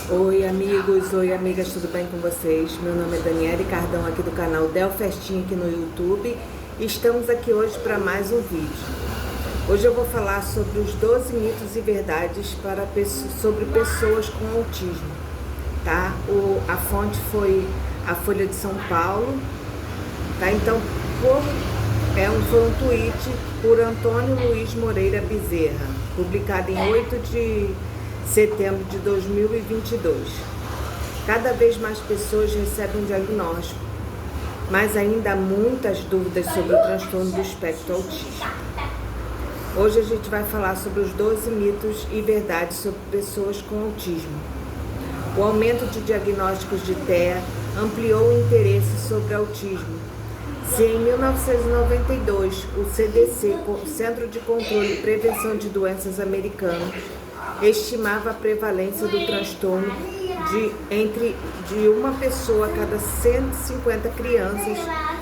Oi amigos, oi amigas, tudo bem com vocês? Meu nome é Daniele Cardão, aqui do canal Del Festinha aqui no YouTube. Estamos aqui hoje para mais um vídeo. Hoje eu vou falar sobre os 12 mitos e verdades sobre pessoas com autismo, tá? A fonte foi a Folha de São Paulo, tá? Então, foi um tweet por Antônio Luiz Moreira Bezerra, publicado em 8 de setembro de 2022. Cada vez mais pessoas recebem um diagnóstico, mas ainda há muitas dúvidas sobre o transtorno do espectro autista. Hoje a gente vai falar sobre os 12 mitos e verdades sobre pessoas com autismo. O aumento de diagnósticos de TEA ampliou o interesse sobre autismo. Se em 1992 o CDC, o Centro de Controle e Prevenção de Doenças americano, estimava a prevalência do transtorno de uma pessoa a cada 150 crianças,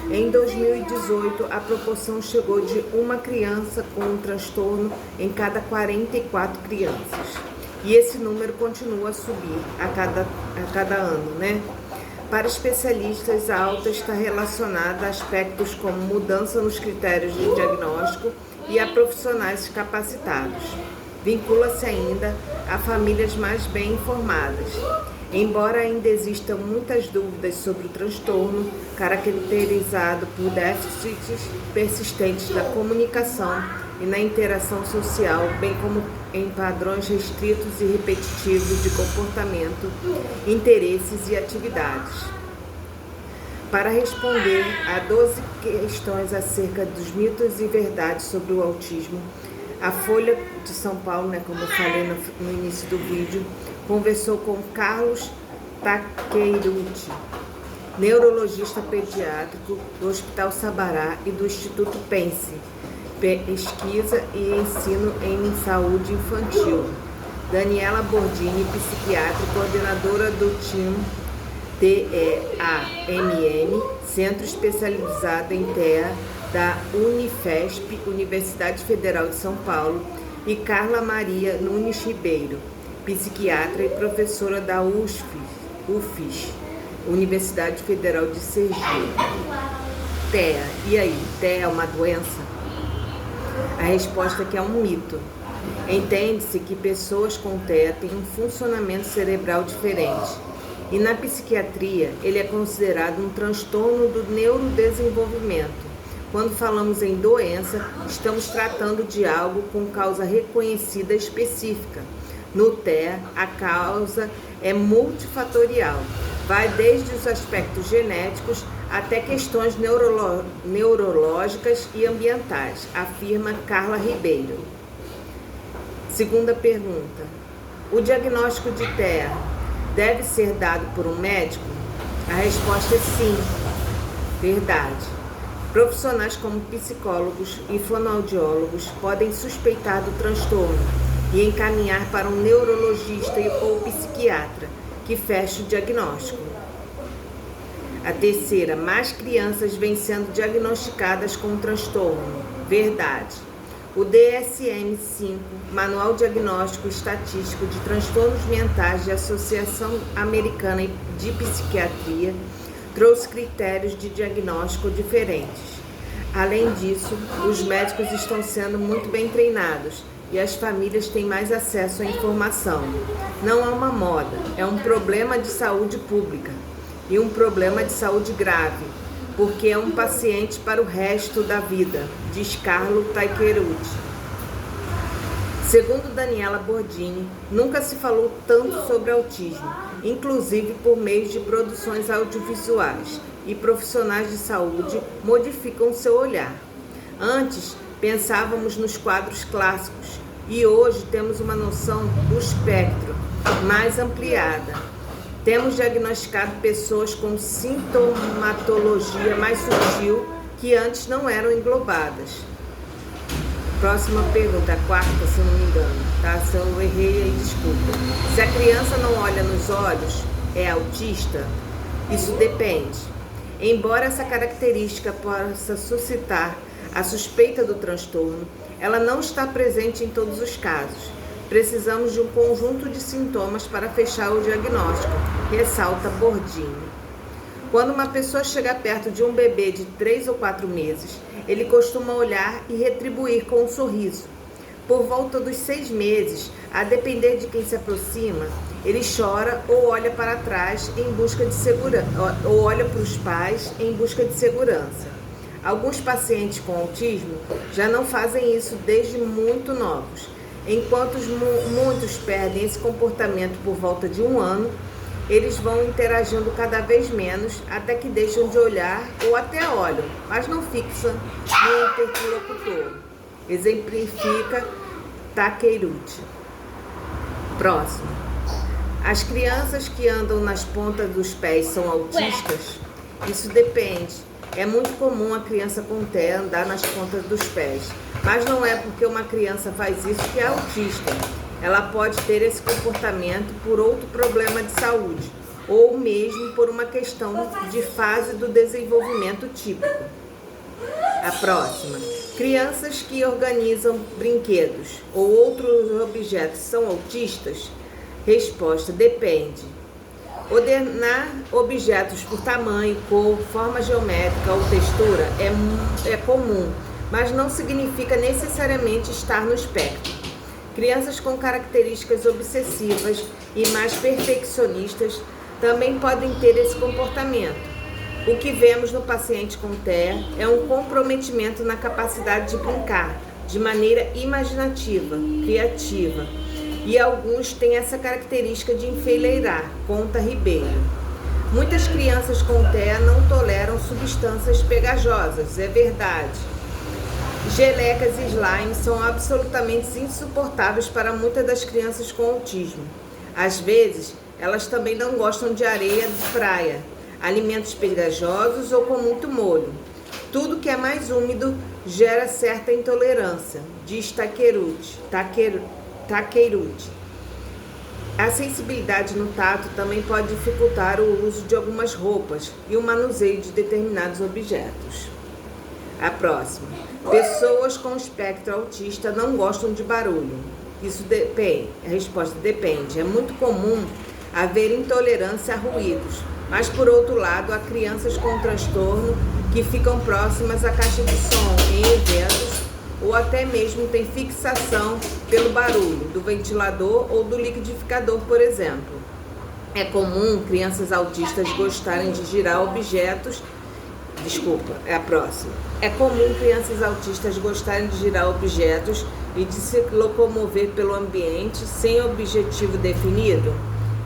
em 2018 a proporção chegou de uma criança com um transtorno em cada 44 crianças. E esse número continua a subir a cada ano, né? Para especialistas, a alta está relacionada a aspectos como mudança nos critérios de diagnóstico e a profissionais capacitados. Vincula-se ainda a famílias mais bem informadas. Embora ainda existam muitas dúvidas sobre o transtorno, caracterizado por déficits persistentes da comunicação e na interação social, bem como em padrões restritos e repetitivos de comportamento, interesses e atividades. Para responder a 12 questões acerca dos mitos e verdades sobre o autismo, a Folha de São Paulo, como eu falei no início do vídeo, conversou com Carlos Taqueiruti, neurologista pediátrico do Hospital Sabará e do Instituto Pense, Pesquisa e Ensino em Saúde Infantil, Daniela Bordini, psiquiatra e coordenadora do TEAM, TEAMM, Centro Especializado em TEA, da Unifesp, Universidade Federal de São Paulo, e Carla Maria Nunes Ribeiro, psiquiatra e professora da UFES, Universidade Federal de Sergipe. TEA, e aí, TEA é uma doença? A resposta é que é um mito. Entende-se que pessoas com TEA têm um funcionamento cerebral diferente, e na psiquiatria ele é considerado um transtorno do neurodesenvolvimento. Quando falamos em doença, estamos tratando de algo com causa reconhecida específica. No TEA, a causa é multifatorial, vai desde os aspectos genéticos até questões neurológicas e ambientais, afirma Carla Ribeiro. Segunda pergunta: o diagnóstico de TEA deve ser dado por um médico? A resposta é sim, verdade. Profissionais como psicólogos e fonoaudiólogos podem suspeitar do transtorno e encaminhar para um neurologista ou psiquiatra, que fecha o diagnóstico. A terceira: mais crianças vêm sendo diagnosticadas com o transtorno. Verdade. O DSM-5, Manual Diagnóstico e Estatístico de Transtornos Mentais de Associação Americana de Psiquiatria, trouxe critérios de diagnóstico diferentes. Além disso, os médicos estão sendo muito bem treinados e as famílias têm mais acesso à informação. Não é uma moda, é um problema de saúde pública e um problema de saúde grave, porque é um paciente para o resto da vida, diz Carlo Taqueiruti. Segundo Daniela Bordini, nunca se falou tanto sobre autismo, inclusive por meio de produções audiovisuais, e profissionais de saúde modificam seu olhar. Antes, pensávamos nos quadros clássicos e hoje temos uma noção do espectro mais ampliada. Temos diagnosticado pessoas com sintomatologia mais sutil que antes não eram englobadas. Próxima pergunta, a quarta, se eu não me engano, tá? Se eu errei aí, desculpa. Se a criança não olha nos olhos, é autista? Isso depende. Embora essa característica possa suscitar a suspeita do transtorno, ela não está presente em todos os casos. Precisamos de um conjunto de sintomas para fechar o diagnóstico, ressalta Bordini. Quando uma pessoa chega perto de um bebê de 3 ou 4 meses, ele costuma olhar e retribuir com um sorriso. Por volta dos 6 meses, a depender de quem se aproxima, ele chora ou olha para trás em busca de segurança, ou olha para os pais em busca de segurança. Alguns pacientes com autismo já não fazem isso desde muito novos. Enquanto muitos perdem esse comportamento por volta de 1 ano, eles vão interagindo cada vez menos até que deixam de olhar ou até olham, mas não fixam no interlocutor. Exemplifica Takeuchi. Próximo. As crianças que andam nas pontas dos pés são autistas? Isso depende. É muito comum a criança com TEA andar nas pontas dos pés, mas não é porque uma criança faz isso que é autista. Ela pode ter esse comportamento por outro problema de saúde, ou mesmo por uma questão de fase do desenvolvimento típico. A próxima. Crianças que organizam brinquedos ou outros objetos são autistas? Resposta: depende. Ordenar objetos por tamanho, cor, forma geométrica ou textura é comum, mas não significa necessariamente estar no espectro. Crianças com características obsessivas e mais perfeccionistas também podem ter esse comportamento. O que vemos no paciente com TEA é um comprometimento na capacidade de brincar de maneira imaginativa, criativa, e alguns têm essa característica de enfileirar, conta Ribeiro. Muitas crianças com TEA não toleram substâncias pegajosas, é verdade. Gelecas e slime são absolutamente insuportáveis para muitas das crianças com autismo. Às vezes, elas também não gostam de areia de praia, alimentos pegajosos ou com muito molho. Tudo que é mais úmido gera certa intolerância, diz Takeuchi. A sensibilidade no tato também pode dificultar o uso de algumas roupas e o manuseio de determinados objetos. A próxima. Pessoas com espectro autista não gostam de barulho. Isso depende. A resposta depende. É muito comum haver intolerância a ruídos, mas por outro lado, há crianças com transtorno que ficam próximas à caixa de som em eventos ou até mesmo têm fixação pelo barulho do ventilador ou do liquidificador, por exemplo. É comum crianças autistas gostarem de girar objetos. É a próxima. É comum crianças autistas gostarem de girar objetos e de se locomover pelo ambiente sem objetivo definido?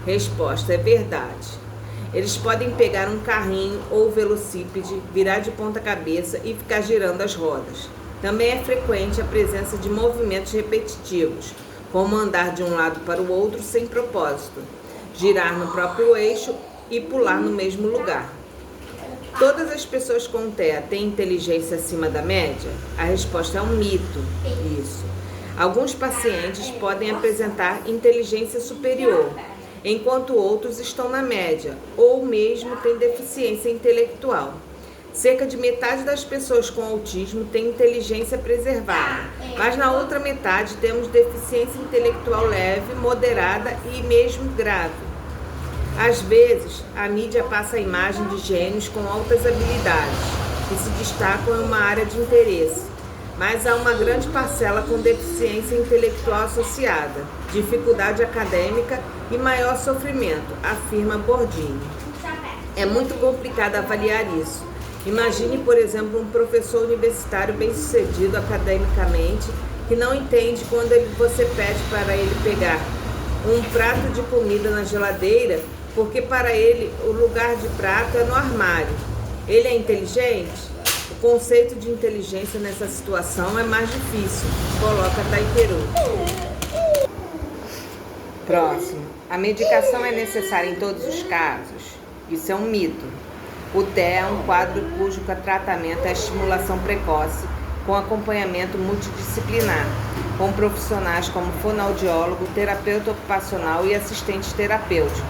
Resposta: é verdade. Eles podem pegar um carrinho ou velocípede, virar de ponta cabeça e ficar girando as rodas. Também é frequente a presença de movimentos repetitivos, como andar de um lado para o outro sem propósito, girar no próprio eixo e pular no mesmo lugar. Todas as pessoas com TEA têm inteligência acima da média? A resposta é um mito, isso. Alguns pacientes podem apresentar inteligência superior, enquanto outros estão na média, ou mesmo têm deficiência intelectual. Cerca de metade das pessoas com autismo tem inteligência preservada, mas na outra metade temos deficiência intelectual leve, moderada e mesmo grave. Às vezes, a mídia passa a imagem de gênios com altas habilidades, que se destacam em uma área de interesse, mas há uma grande parcela com deficiência intelectual associada, dificuldade acadêmica e maior sofrimento, afirma Bordini. É muito complicado avaliar isso. Imagine, por exemplo, um professor universitário bem-sucedido academicamente que não entende quando você pede para ele pegar um prato de comida na geladeira, porque para ele o lugar de prato é no armário. Ele é inteligente? O conceito de inteligência nessa situação é mais difícil, coloca Takeuchi. Próximo. A medicação é necessária em todos os casos? Isso é um mito. O TEA é um quadro cujo tratamento é a estimulação precoce, com acompanhamento multidisciplinar, com profissionais como fonoaudiólogo, terapeuta ocupacional e assistente terapêutico.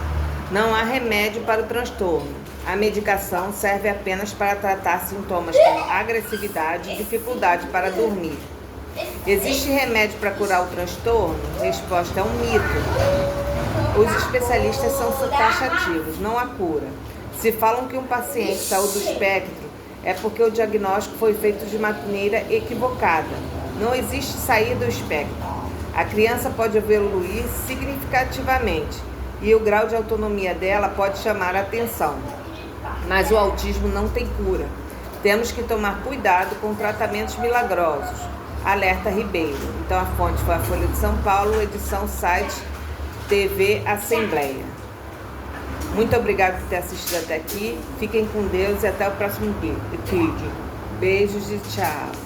Não há remédio para o transtorno. A medicação serve apenas para tratar sintomas como agressividade e dificuldade para dormir. Existe remédio para curar o transtorno? Resposta: é um mito. Os especialistas são taxativos, não há cura. Se falam que um paciente saiu do espectro, é porque o diagnóstico foi feito de maneira equivocada. Não existe sair do espectro. A criança pode evoluir significativamente e o grau de autonomia dela pode chamar a atenção. Mas o autismo não tem cura. Temos que tomar cuidado com tratamentos milagrosos. Alerta Ribeiro. Então a fonte foi a Folha de São Paulo, edição site TV Assembleia. Muito obrigada por ter assistido até aqui. Fiquem com Deus e até o próximo vídeo. Beijos e tchau.